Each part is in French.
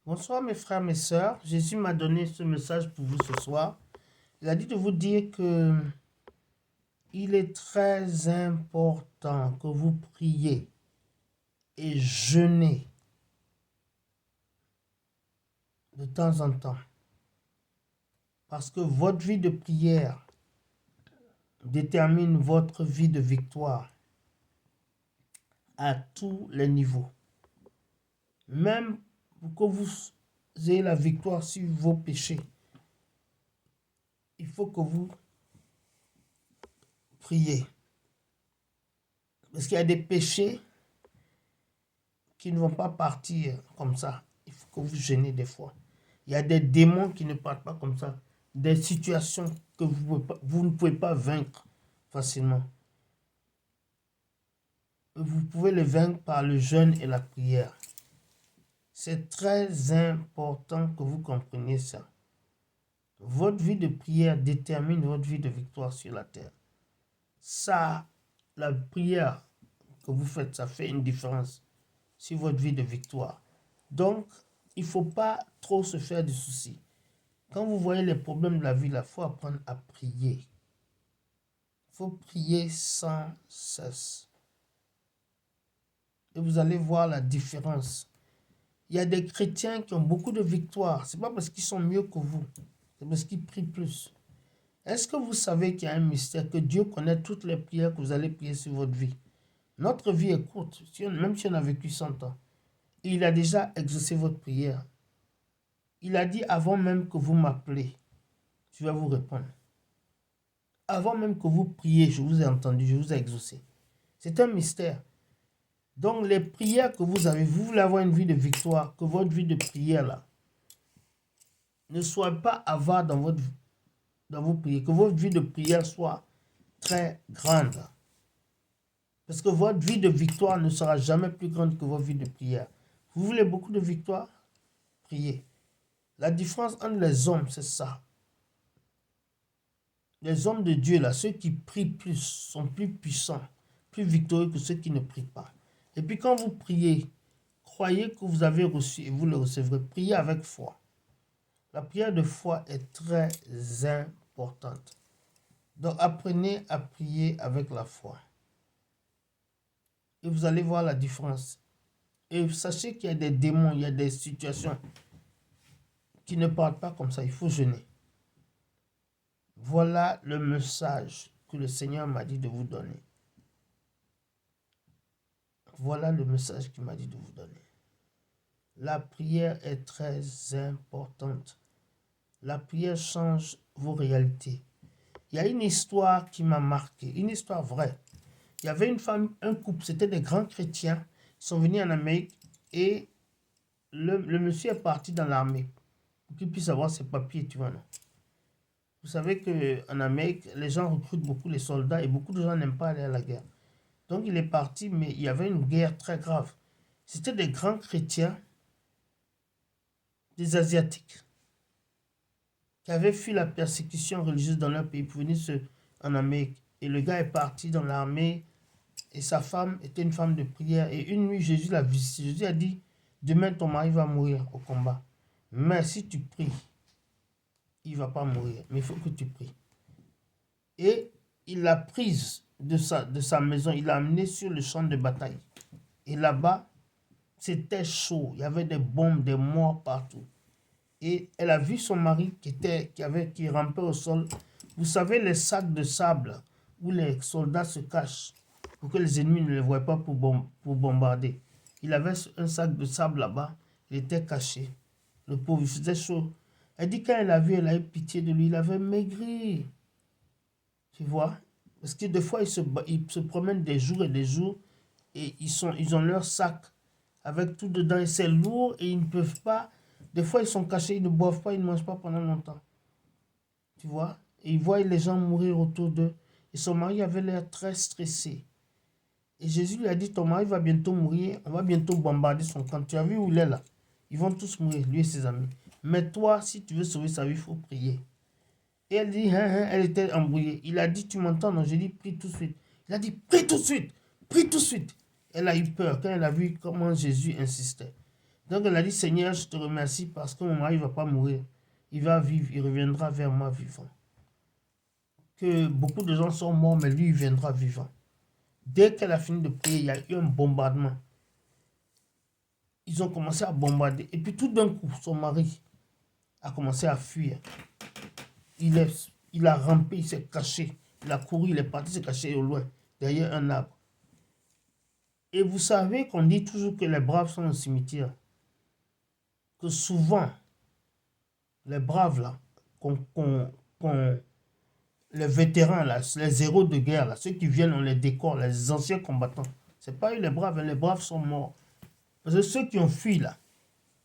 Bonsoir mes frères, mes sœurs. Jésus m'a donné ce message pour vous ce soir. Il a dit de vous dire que il est très important que vous priez et jeûnez de temps en temps. Parce que votre vie de prière détermine votre vie de victoire à tous les niveaux. Même pour que vous ayez la victoire sur vos péchés, il faut que vous priez. Parce qu'il y a des péchés qui ne vont pas partir comme ça. Il faut que vous jeûnez des fois. Il y a des démons qui ne partent pas comme ça. Des situations que vous ne pouvez pas vaincre facilement. Vous pouvez les vaincre par le jeûne et la prière. C'est très important que vous compreniez ça. Votre vie de prière détermine votre vie de victoire sur la terre. Ça, la prière que vous faites, ça fait une différence sur votre vie de victoire. Donc, il ne faut pas trop se faire de soucis. Quand vous voyez les problèmes de la vie, il faut apprendre à prier. Il faut prier sans cesse. Et vous allez voir la différence. Il y a des chrétiens qui ont beaucoup de victoires. Ce n'est pas parce qu'ils sont mieux que vous. C'est parce qu'ils prient plus. Est-ce que vous savez qu'il y a un mystère, que Dieu connaît toutes les prières que vous allez prier sur votre vie? Notre vie est courte, même si on a vécu 100 ans. Et il a déjà exaucé votre prière. Il a dit avant même que vous m'appelez, je vais vous répondre. Avant même que vous priez, je vous ai entendu, je vous ai exaucé. C'est un mystère. Donc les prières que vous avez, vous voulez avoir une vie de victoire, que votre vie de prière là ne soit pas avare dans vos prières, que votre vie de prière soit très grande. Parce que votre vie de victoire ne sera jamais plus grande que votre vie de prière. Vous voulez beaucoup de victoire? Priez. La différence entre les hommes, c'est ça. Les hommes de Dieu, là, ceux qui prient plus, sont plus puissants, plus victorieux que ceux qui ne prient pas. Et puis quand vous priez, croyez que vous avez reçu et vous le recevrez. Priez avec foi. La prière de foi est très importante. Donc apprenez à prier avec la foi. Et vous allez voir la différence. Et sachez qu'il y a des démons, il y a des situations qui ne parlent pas comme ça. Il faut jeûner. Voilà le message que le Seigneur m'a dit de vous donner. Voilà le message qu'il m'a dit de vous donner. La prière est très importante. La prière change vos réalités. Il y a une histoire qui m'a marqué, une histoire vraie. Il y avait une femme, un couple, c'était des grands chrétiens. Ils sont venus en Amérique et le monsieur est parti dans l'armée pour qu'il puisse avoir ses papiers, tu vois, non? Vous savez qu'en Amérique, les gens recrutent beaucoup les soldats et beaucoup de gens n'aiment pas aller à la guerre. Donc il est parti, mais il y avait une guerre très grave. C'était des grands chrétiens, des Asiatiques, qui avaient fui la persécution religieuse dans leur pays pour venir en Amérique. Et le gars est parti dans l'armée et sa femme était une femme de prière. Et une nuit, Jésus l'a visité. Jésus a dit, demain ton mari va mourir au combat. Mais si tu pries, il ne va pas mourir. Mais il faut que tu pries. Et il l'a prise de sa maison, il l'a amenée sur le champ de bataille. Et là-bas, c'était chaud. Il y avait des bombes, des morts partout. Et elle a vu son mari qui rampait au sol. Vous savez, les sacs de sable où les soldats se cachent pour que les ennemis ne les voient pas pour bombarder. Il avait un sac de sable là-bas. Il était caché. Le pauvre, il faisait chaud. Elle dit quand elle a vu, elle a eu pitié de lui. Il avait maigri. Tu vois? Parce que des fois, ils se promènent des jours et des jours et ils ont leur sac avec tout dedans et c'est lourd et ils ne peuvent pas. Des fois, ils sont cachés, ils ne boivent pas, ils ne mangent pas pendant longtemps. Tu vois? Et ils voient les gens mourir autour d'eux. Et son mari avait l'air très stressé. Et Jésus lui a dit, ton mari va bientôt mourir, on va bientôt bombarder son camp. Tu as vu où il est là? Ils vont tous mourir, lui et ses amis. Mais toi, si tu veux sauver sa vie, il faut prier. Et elle dit, elle était embrouillée. Il a dit, tu m'entends? Non, j'ai dit, prie tout de suite. Il a dit, prie tout de suite, prie tout de suite. Elle a eu peur quand elle a vu comment Jésus insistait. Donc elle a dit, Seigneur, je te remercie parce que mon mari ne va pas mourir. Il va vivre, il reviendra vers moi vivant. Que beaucoup de gens sont morts, mais lui, il viendra vivant. Dès qu'elle a fini de prier, il y a eu un bombardement. Ils ont commencé à bombarder. Et puis tout d'un coup, son mari a commencé à fuir. Il a rampé, il s'est caché. Il a couru, il est parti se cacher au loin, derrière un arbre. Et vous savez qu'on dit toujours que les braves sont au cimetière. Que souvent, les braves là, les vétérans là, les héros de guerre là, ceux qui viennent, on les décore, les anciens combattants. C'est pas eux les braves sont morts. Parce que ceux qui ont fui là,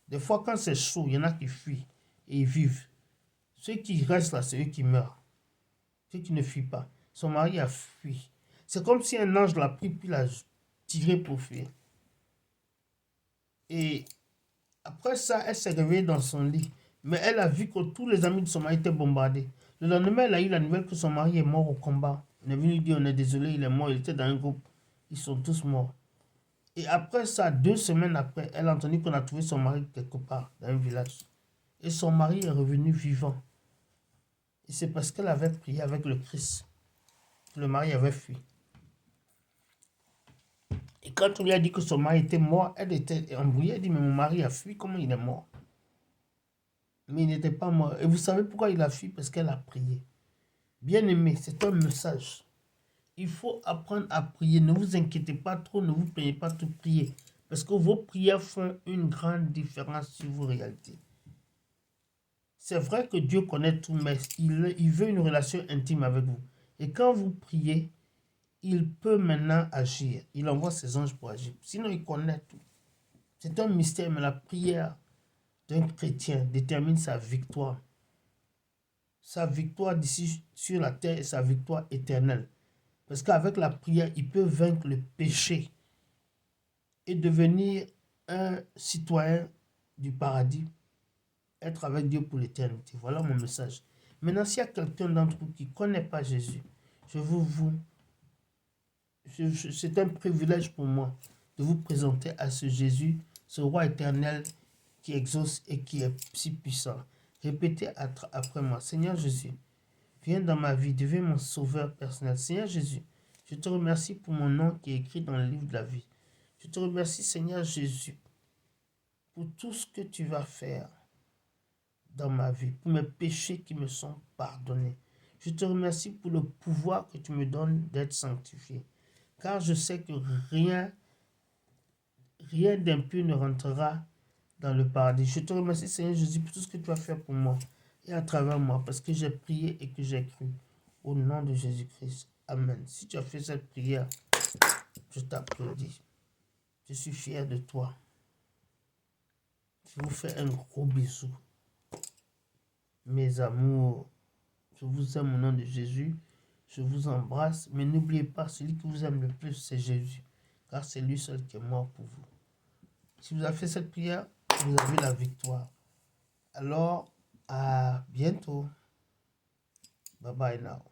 des fois quand c'est chaud, il y en a qui fuient et ils vivent. Ceux qui restent là, c'est eux qui meurent. Ceux qui ne fuient pas. Son mari a fui. C'est comme si un ange l'a pris puis l'a tiré pour fuir. Et après ça, elle s'est réveillée dans son lit. Mais elle a vu que tous les amis de son mari étaient bombardés. Le lendemain, elle a eu la nouvelle que son mari est mort au combat. On est venu lui dire, on est désolé, il est mort, il était dans un groupe. Ils sont tous morts. Et après ça, 2 semaines après, elle a entendu qu'on a trouvé son mari quelque part, dans un village. Et son mari est revenu vivant. Et c'est parce qu'elle avait prié avec le Christ. Le mari avait fui. Et quand on lui a dit que son mari était mort, elle était embrouillée. Elle dit, mais mon mari a fui, comment il est mort? Mais il n'était pas mort. Et vous savez pourquoi il a fui? Parce qu'elle a prié. Bien aimé, c'est un message. Il faut apprendre à prier. Ne vous inquiétez pas trop, ne vous plaignez pas de prier. Parce que vos prières font une grande différence sur vos réalités. C'est vrai que Dieu connaît tout, mais il veut une relation intime avec vous. Et quand vous priez, il peut maintenant agir. Il envoie ses anges pour agir. Sinon, il connaît tout. C'est un mystère, mais la prière d'un chrétien détermine sa victoire. Sa victoire d'ici sur la terre et sa victoire éternelle. Parce qu'avec la prière, il peut vaincre le péché et devenir un citoyen du paradis, être avec Dieu pour l'éternité. Voilà mon message. Maintenant, s'il y a quelqu'un d'entre vous qui ne connaît pas Jésus, c'est un privilège pour moi de vous présenter à ce Jésus, ce roi éternel qui exauce et qui est si puissant. Répétez après moi, Seigneur Jésus, viens dans ma vie, deviens mon sauveur personnel. Seigneur Jésus, je te remercie pour mon nom qui est écrit dans le livre de la vie. Je te remercie, Seigneur Jésus, pour tout ce que tu vas faire dans ma vie, pour mes péchés qui me sont pardonnés. Je te remercie pour le pouvoir que tu me donnes d'être sanctifié. Car je sais que rien d'impur ne rentrera dans le paradis. Je te remercie, Seigneur Jésus, pour tout ce que tu vas faire pour moi et à travers moi, parce que j'ai prié et que j'ai cru. Au nom de Jésus-Christ. Amen. Si tu as fait cette prière, je t'applaudis. Je suis fier de toi. Je vous fais un gros bisou. Mes amours, je vous aime au nom de Jésus. Je vous embrasse. Mais n'oubliez pas, celui qui vous aime le plus, c'est Jésus. Car c'est lui seul qui est mort pour vous. Si vous avez fait cette prière, vous avez la victoire. Alors, à bientôt. Bye bye now.